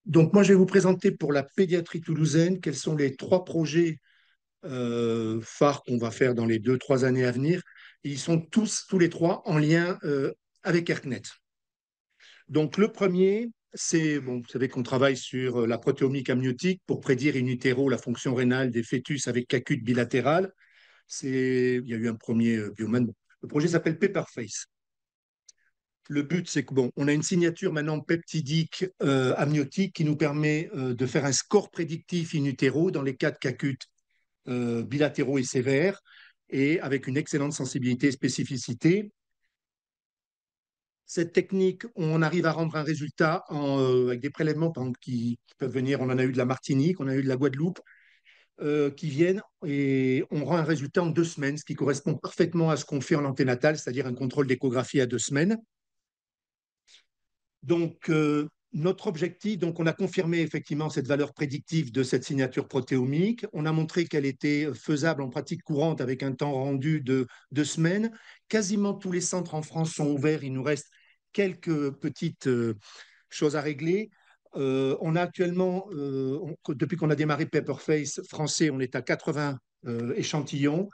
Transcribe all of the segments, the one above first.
Donc, moi, je vais vous présenter pour la pédiatrie toulousaine quels sont les trois projets phares qu'on va faire dans les 2, 3 années à venir. Et ils sont tous les trois, en lien avec ERCNET. Donc, le premier, c'est, bon, vous savez qu'on travaille sur la protéomique amniotique pour prédire in utero la fonction rénale des fœtus avec cacute bilatérale. Il y a eu un premier bioman. Bon, le projet s'appelle Paperface. Le but, c'est que bon, on a une signature maintenant peptidique amniotique qui nous permet de faire un score prédictif in utero dans les cas de cacutes bilatéraux et sévères, et avec une excellente sensibilité et spécificité. Cette technique, on arrive à rendre un résultat avec des prélèvements, par exemple, qui peuvent venir. On en a eu de la Martinique, on a eu de la Guadeloupe, qui viennent, et on rend un résultat en 2 semaines, ce qui correspond parfaitement à ce qu'on fait en anténatal, c'est-à-dire un contrôle d'échographie à 2 semaines. Donc, notre objectif, donc on a confirmé effectivement cette valeur prédictive de cette signature protéomique. On a montré qu'elle était faisable en pratique courante avec un temps rendu de 2 semaines. Quasiment tous les centres en France sont ouverts. Il nous reste quelques petites choses à régler. On a actuellement, depuis qu'on a démarré Paperface français, on est à 80 échantillons.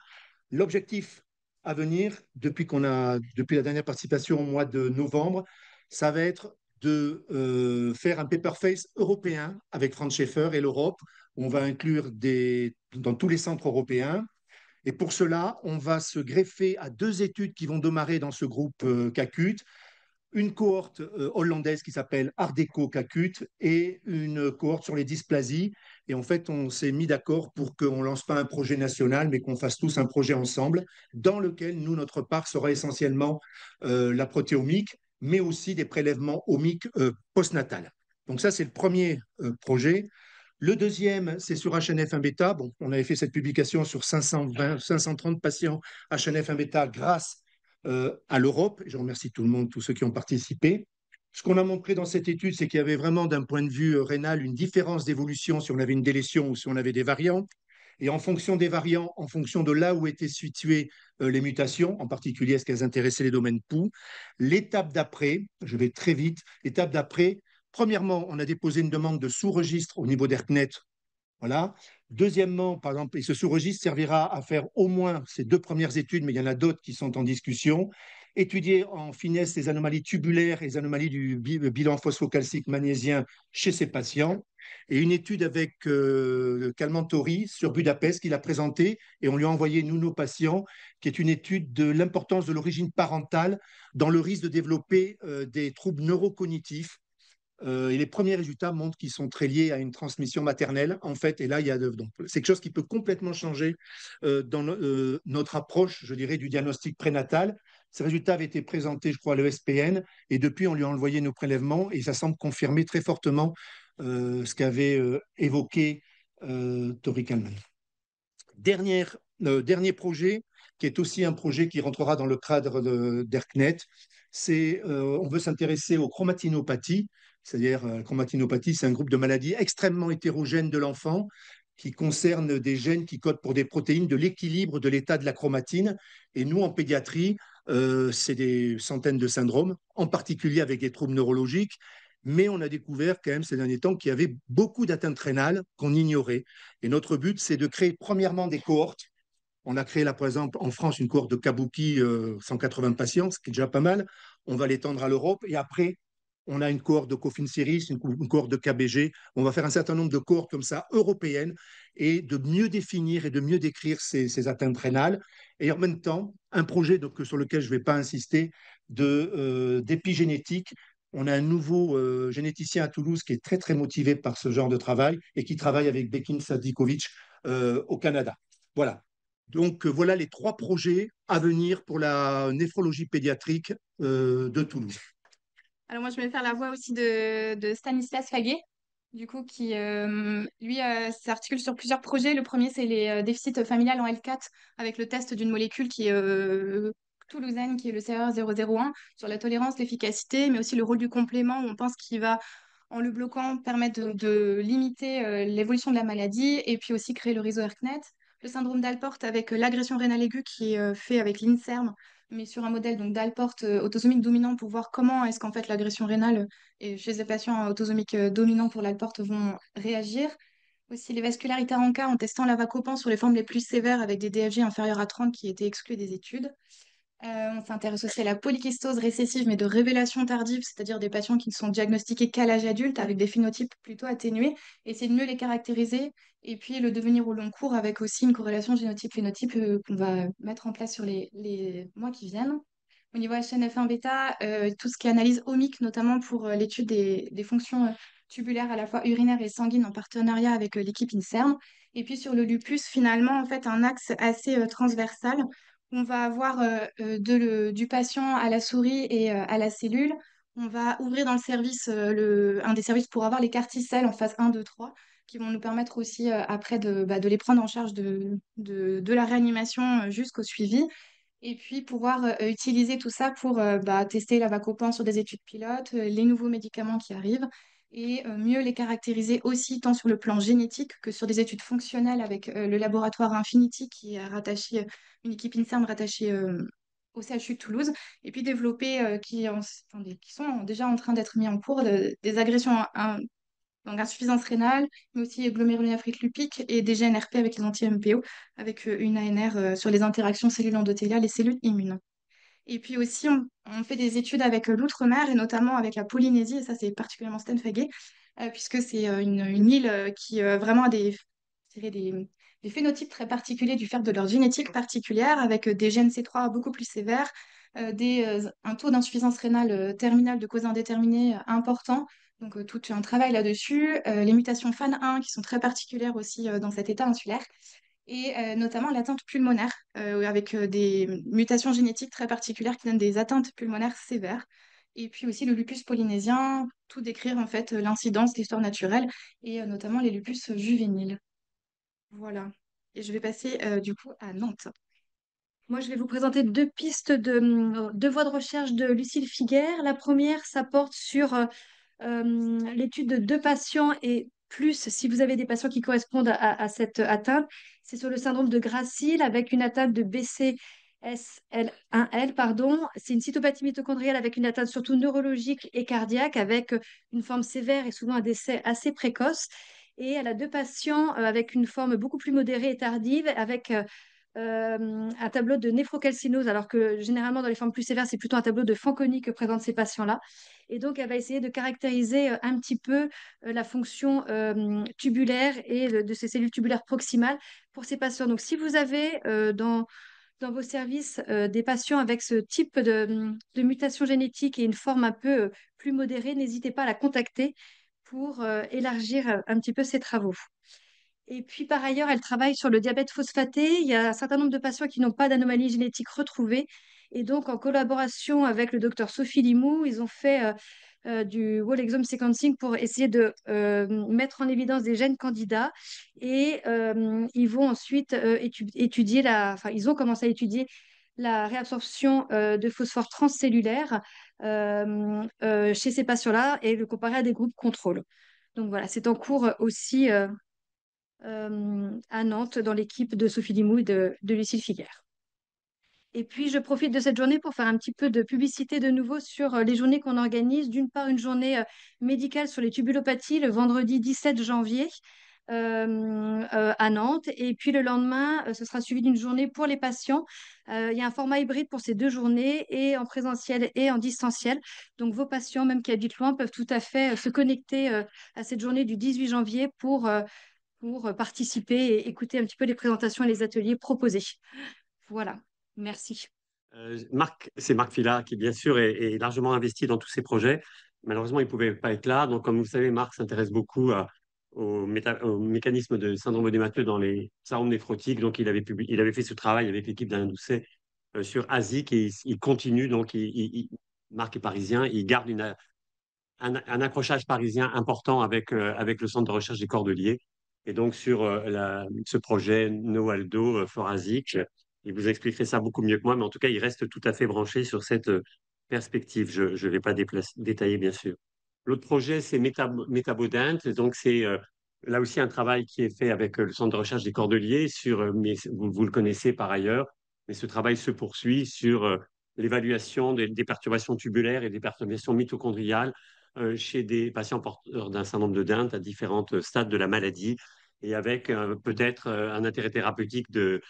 L'objectif à venir, depuis la dernière participation au mois de novembre, ça va être de faire un paperface européen avec Franz Schaeffer et l'Europe. On va inclure dans tous les centres européens. Et pour cela, on va se greffer à 2 études qui vont démarrer dans ce groupe CACUT, une cohorte hollandaise qui s'appelle Ardeco CACUT et une cohorte sur les dysplasies. Et en fait, on s'est mis d'accord pour qu'on ne lance pas un projet national, mais qu'on fasse tous un projet ensemble, dans lequel, nous, notre part sera essentiellement la protéomique, mais aussi des prélèvements omiques postnatales. Donc ça, c'est le premier projet. Le deuxième, c'est sur HNF1-bêta. Bon, on avait fait cette publication sur 530 patients HNF1-bêta grâce à l'Europe. Je remercie tout le monde, tous ceux qui ont participé. Ce qu'on a montré dans cette étude, c'est qu'il y avait vraiment, d'un point de vue rénal, une différence d'évolution si on avait une délétion ou si on avait des variants. Et en fonction des variants, en fonction de là où étaient situées les mutations, en particulier est-ce qu'elles intéressaient les domaines POU, l'étape d'après, je vais très vite, l'étape d'après, premièrement, on a déposé une demande de sous-registre au niveau d'ERCNET. Voilà. Deuxièmement, par exemple, et ce sous-registre servira à faire au moins ces 2 premières études, mais il y en a d'autres qui sont en discussion. Étudier en finesse les anomalies tubulaires et les anomalies du bilan phosphocalcique magnésien chez ces patients. Et une étude avec Kalmantori sur Budapest qu'il a présentée, et on lui a envoyé, nous, nos patients, qui est une étude de l'importance de l'origine parentale dans le risque de développer des troubles neurocognitifs. Et les premiers résultats montrent qu'ils sont très liés à une transmission maternelle, en fait. Et là, donc, c'est quelque chose qui peut complètement changer dans notre approche, je dirais, du diagnostic prénatal. Ces résultats avaient été présentés, je crois, à l'ESPN, et depuis, on lui a envoyé nos prélèvements, et ça semble confirmer très fortement ce qu'avait évoqué Tori Kalman. Dernier projet, qui est aussi un projet qui rentrera dans le cadre d'ERCNET, c'est on veut s'intéresser aux chromatinopathies, c'est-à-dire chromatinopathie, c'est un groupe de maladies extrêmement hétérogènes de l'enfant qui concerne des gènes qui codent pour des protéines de l'équilibre de l'état de la chromatine. Et nous, en pédiatrie, c'est des centaines de syndromes, en particulier avec des troubles neurologiques. Mais on a découvert quand même ces derniers temps qu'il y avait beaucoup d'atteintes rénales qu'on ignorait. Et notre but, c'est de créer premièrement des cohortes. On a créé là, par exemple, en France, une cohorte de Kabuki, 180 patients, ce qui est déjà pas mal. On va l'étendre à l'Europe. Et après, on a une cohorte de Coffin Series, une cohorte de KBG. On va faire un certain nombre de cohortes comme ça, européennes, et de mieux définir et de mieux décrire ces atteintes rénales. Et en même temps, un projet donc, sur lequel je ne vais pas insister, d'épigénétique. On a un nouveau généticien à Toulouse qui est très, très motivé par ce genre de travail et qui travaille avec Bekin Sadikovic au Canada. Voilà. Donc, voilà les trois projets à venir pour la néphrologie pédiatrique de Toulouse. Alors moi, je vais faire la voix aussi de Stanislas Faguet, du coup, qui, lui, s'articule sur plusieurs projets. Le premier, c'est les déficits familiales en L4, avec le test d'une molécule qui est toulousaine, qui est le CR001, sur la tolérance, l'efficacité, mais aussi le rôle du complément, où on pense qu'il va, en le bloquant, permettre de limiter l'évolution de la maladie, et puis aussi créer le réseau ERCNET. Le syndrome d'Alport avec l'agression rénale aiguë qui est fait avec l'INSERM, mais sur un modèle donc d'Alport autosomique dominant pour voir comment est-ce qu'en fait l'agression rénale et chez les patients autosomiques dominants pour l'Alport vont réagir. Aussi les vascularités en cas en testant l'avacopan sur les formes les plus sévères avec des DFG inférieurs à 30 qui étaient exclus des études. On s'intéresse aussi à la polykystose récessive, mais de révélation tardive, c'est-à-dire des patients qui ne sont diagnostiqués qu'à l'âge adulte avec des phénotypes plutôt atténués, essayer de mieux les caractériser. Et puis le devenir au long cours avec aussi une corrélation génotype-phénotype qu'on va mettre en place sur les mois qui viennent. Au niveau HNF1 bêta, tout ce qui est analyse omique, notamment pour l'étude des fonctions tubulaires à la fois urinaires et sanguines en partenariat avec l'équipe INSERM. Et puis sur le lupus, finalement, en fait, un axe assez transversal. On va avoir du patient à la souris et à la cellule. On va ouvrir dans le service, un des services pour avoir les carticelles en phase 1, 2, 3, qui vont nous permettre aussi après de les prendre en charge de la réanimation jusqu'au suivi. Et puis pouvoir utiliser tout ça pour tester la vacopan sur des études pilotes, les nouveaux médicaments qui arrivent et mieux les caractériser aussi tant sur le plan génétique que sur des études fonctionnelles avec le laboratoire Infinity qui est rattaché, une équipe INSERM rattachée au CHU de Toulouse, et puis développer qui sont déjà en train d'être mis en cours des agressions donc insuffisance rénale, mais aussi glomérulonéphrite lupique et des GNRP avec les anti-MPO, avec une ANR sur les interactions cellules endothéliales et cellules immunes. Et puis aussi, on fait des études avec l'outre-mer et notamment avec la Polynésie, et ça c'est particulièrement Stan Faguet, puisque c'est une île qui vraiment a je dirais des phénotypes très particuliers du fait de leur génétique particulière, avec des gènes C3 beaucoup plus sévères, un taux d'insuffisance rénale terminale de cause indéterminée important. Donc tout un travail là-dessus. Les mutations FAN1 qui sont très particulières aussi dans cet état insulaire et notamment l'atteinte pulmonaire, avec des mutations génétiques très particulières qui donnent des atteintes pulmonaires sévères. Et puis aussi le lupus polynésien, tout décrire en fait l'incidence, l'histoire naturelle, et notamment les lupus juvéniles. Voilà. Et je vais passer du coup à Nantes. Moi, je vais vous présenter deux pistes deux voies de recherche de Lucille Figuère. La première, ça porte sur l'étude de deux patients et plus, si vous avez des patients qui correspondent à cette atteinte, c'est sur le syndrome de Gracile avec une atteinte de BCSL1L, pardon. C'est une cytopathie mitochondriale avec une atteinte surtout neurologique et cardiaque avec une forme sévère et souvent un décès assez précoce. Et elle a deux patients avec une forme beaucoup plus modérée et tardive avec un tableau de néphrocalcinose, alors que généralement dans les formes plus sévères, c'est plutôt un tableau de Fanconi que présentent ces patients-là. Et donc, elle va essayer de caractériser un petit peu la fonction tubulaire et de ces cellules tubulaires proximales pour ces patients. Donc, si vous avez dans vos services des patients avec ce type de mutation génétique et une forme un peu plus modérée, n'hésitez pas à la contacter pour élargir un petit peu ses travaux. Et puis, par ailleurs, elle travaille sur le diabète phosphaté. Il y a un certain nombre de patients qui n'ont pas d'anomalie génétique retrouvée. Et donc, en collaboration avec le docteur Sophie Limou, ils ont fait du whole exome sequencing pour essayer de mettre en évidence des gènes candidats. Et ils vont ensuite étudier enfin, ils ont commencé à étudier la réabsorption de phosphore transcellulaire chez ces patients-là et le comparer à des groupes contrôle. Donc voilà, c'est en cours aussi à Nantes dans l'équipe de Sophie Limoux et de Lucille Figuère. Et puis, je profite de cette journée pour faire un petit peu de publicité de nouveau sur les journées qu'on organise. D'une part, une journée médicale sur les tubulopathies le vendredi 17 janvier à Nantes. Et puis, le lendemain, ce sera suivi d'une journée pour les patients. Il y a un format hybride pour ces deux journées, et en présentiel et en distanciel. Donc, vos patients, même qui habitent loin, peuvent tout à fait se connecter à cette journée du 18 janvier pour participer et écouter un petit peu les présentations et les ateliers proposés. Voilà, merci. C'est Marc Filard qui, bien sûr, est largement investi dans tous ces projets. Malheureusement, il ne pouvait pas être là. Donc, comme vous le savez, Marc s'intéresse beaucoup au mécanisme de syndrome œdémateux dans les syndromes néphrotiques. Donc, il avait fait ce travail avec l'équipe d'Alain Doucet sur ASIC et il continue. Donc, Marc est parisien. Il garde un accrochage parisien important avec le centre de recherche des Cordeliers. Et donc, sur ce projet Noaldo Forasic, il vous expliquerait ça beaucoup mieux que moi, mais en tout cas, il reste tout à fait branché sur cette perspective. Je ne vais pas détailler, bien sûr. L'autre projet, c'est Métabodent. Donc, c'est là aussi un travail qui est fait avec le centre de recherche des Cordeliers, mais vous le connaissez par ailleurs, mais ce travail se poursuit sur l'évaluation des perturbations tubulaires et des perturbations mitochondriales chez des patients porteurs d'un syndrome de Dent à différents stades de la maladie et avec peut-être un intérêt thérapeutique des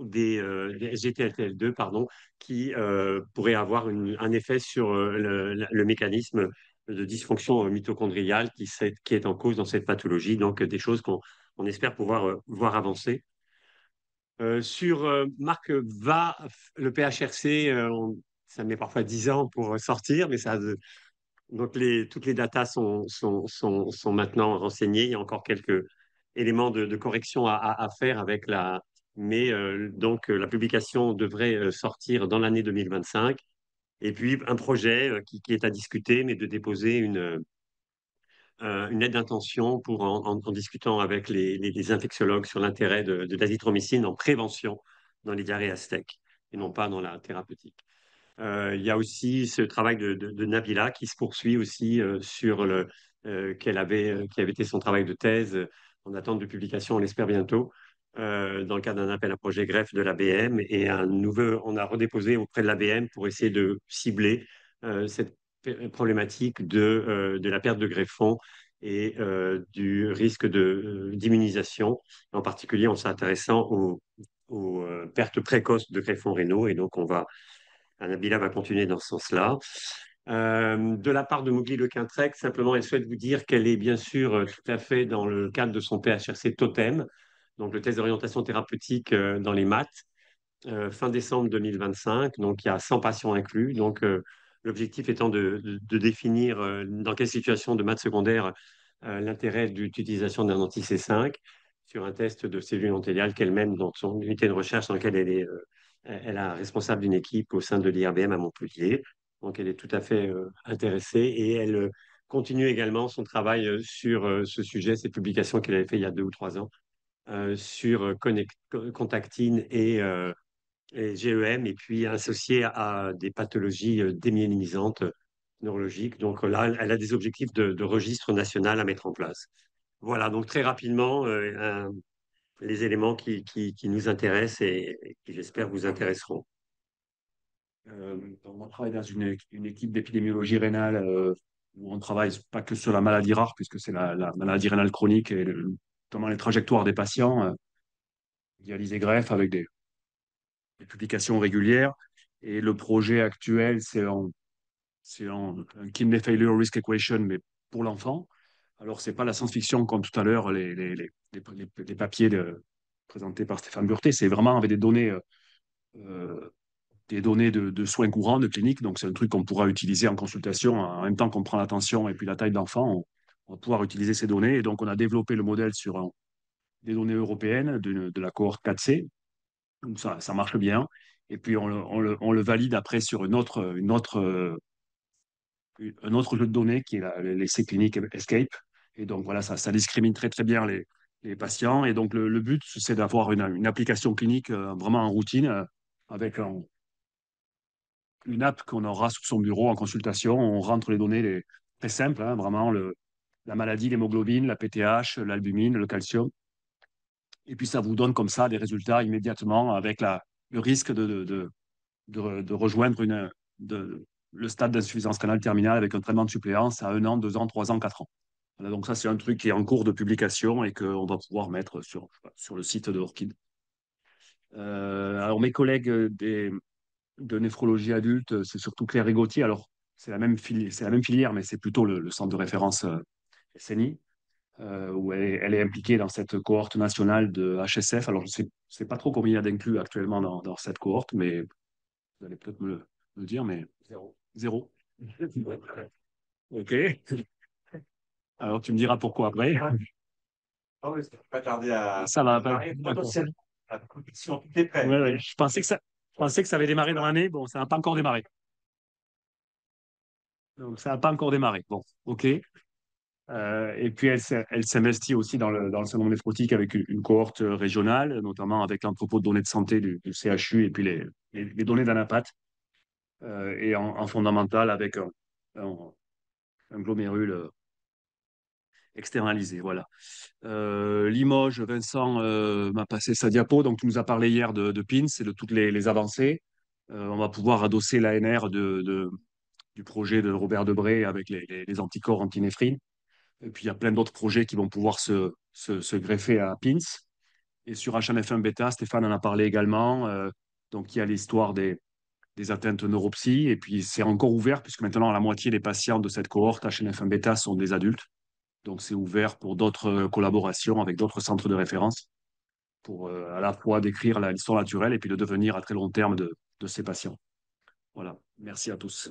SGLT2 pardon, qui pourraient avoir un effet sur le mécanisme de dysfonction mitochondriale qui est en cause dans cette pathologie. Donc, des choses qu'on espère pouvoir voir avancer. Marc va, le PHRC, ça met parfois 10 ans pour sortir, mais donc toutes les datas sont maintenant renseignées. Il y a encore quelques éléments de correction à faire avec mais donc la publication devrait sortir dans l'année 2025. Et puis un projet qui est à discuter, mais de déposer une aide d'intention pour en discutant avec les infectiologues sur l'intérêt de l'azithromycine en prévention dans les diarrhées aztèques et non pas dans la thérapeutique. Il y a aussi ce travail de Nabila qui se poursuit aussi sur qui avait été son travail de thèse en attente de publication, on l'espère bientôt, dans le cadre d'un appel à projet greffe de l'ABM. Et on a redéposé auprès de l'ABM pour essayer de cibler cette problématique de la perte de greffons et du risque d'immunisation, en particulier en s'intéressant aux pertes précoces de greffons rénaux. Et donc, Nabila va continuer dans ce sens-là. De la part de Mougli Le Quintrec, simplement, elle souhaite vous dire qu'elle est bien sûr tout à fait dans le cadre de son PHRC Totem, donc le test d'orientation thérapeutique dans les maths, fin décembre 2025. Donc, il y a 100 patients inclus. Donc, l'objectif étant de définir dans quelle situation de maths secondaire l'intérêt d'utilisation d'un anti-C5 sur un test de cellules endothéliales qu'elle mène dans son unité de recherche dans laquelle elle est responsable d'une équipe au sein de l'IRBM à Montpellier. Donc, elle est tout à fait intéressée et elle continue également son travail sur ce sujet, cette publication qu'elle avait fait il y a 2 ou 3 ans sur Contactine et GEM, et puis associé à des pathologies démyélinisantes neurologiques. Donc là, elle a des objectifs de registre national à mettre en place. Voilà, donc très rapidement, les éléments qui nous intéressent et qui, j'espère, vous intéresseront. On travaille dans une équipe d'épidémiologie rénale où on travaille pas que sur la maladie rare, puisque c'est la maladie rénale chronique et notamment les trajectoires des patients, dialyse et greffe avec des publications régulières. Et le projet actuel, c'est un kidney failure risk equation, mais pour l'enfant. Alors, c'est pas la science-fiction comme tout à l'heure, les papiers présentés par Stéphane Burté. C'est vraiment avec euh, des données de soins courants, de clinique. Donc, c'est un truc qu'on pourra utiliser en consultation en même temps qu'on prend l'attention et puis la taille d'enfant. On va pouvoir utiliser ces données. Et donc, on a développé le modèle sur des données européennes de la cohorte 4C. Donc, ça marche bien. Et puis, on le valide après sur un autre jeu de données qui est l'essai clinique Escape. Et donc, voilà, ça discrimine très, très bien les patients. Et donc, le but, c'est d'avoir une application clinique vraiment en routine avec une app qu'on aura sur son bureau en consultation. On rentre les données très simples, hein, vraiment la maladie, l'hémoglobine, la PTH, l'albumine, le calcium. Et puis, ça vous donne comme ça des résultats immédiatement avec le risque de rejoindre le stade d'insuffisance rénale terminale avec un traitement de suppléance à 1 an, 2 ans, 3 ans, 4 ans. Voilà, donc ça, c'est un truc qui est en cours de publication et qu'on va pouvoir mettre sur le site de Orchid. Alors, mes collègues de néphrologie adulte, c'est surtout Claire et Gauthier. Alors, c'est la même filière, mais c'est plutôt le centre de référence SNI, où elle est impliquée dans cette cohorte nationale de HSF. Alors, je ne sais pas trop combien il y a d'inclus actuellement dans cette cohorte, mais vous allez peut-être me le dire, mais zéro. Zéro. OK. Alors, tu me diras pourquoi après. Ah oui, ça va pas tarder à. Ça va. Potentiellement. La compétition, tout est prêt. Ouais, ouais. Je pensais que ça avait démarré dans l'année. Bon, ça n'a pas encore démarré. Donc, ça n'a pas encore démarré. Bon, OK. Et puis, elle s'investit aussi dans le syndrome néphrotique avec une cohorte régionale, notamment avec l'entrepôt de données de santé du CHU et puis les données d'Anapat. Et en fondamental avec un glomérule externalisé. Voilà. Limoges, Vincent m'a passé sa diapo. Donc, tu nous as parlé hier de PINS et de toutes les avancées. On va pouvoir adosser l'ANR du projet de Robert Debré avec les anticorps antinéphrine. Et puis, il y a plein d'autres projets qui vont pouvoir se greffer à PINS. Et sur HNF1 bêta, Stéphane en a parlé également. Donc, il y a l'histoire des atteintes neuropsy. Et puis, c'est encore ouvert, puisque maintenant, la moitié des patients de cette cohorte HNF1 bêta sont des adultes. Donc, c'est ouvert pour d'autres collaborations avec d'autres centres de référence pour à la fois décrire l'histoire naturelle et puis de devenir à très long terme de ces patients. Voilà. Merci à tous.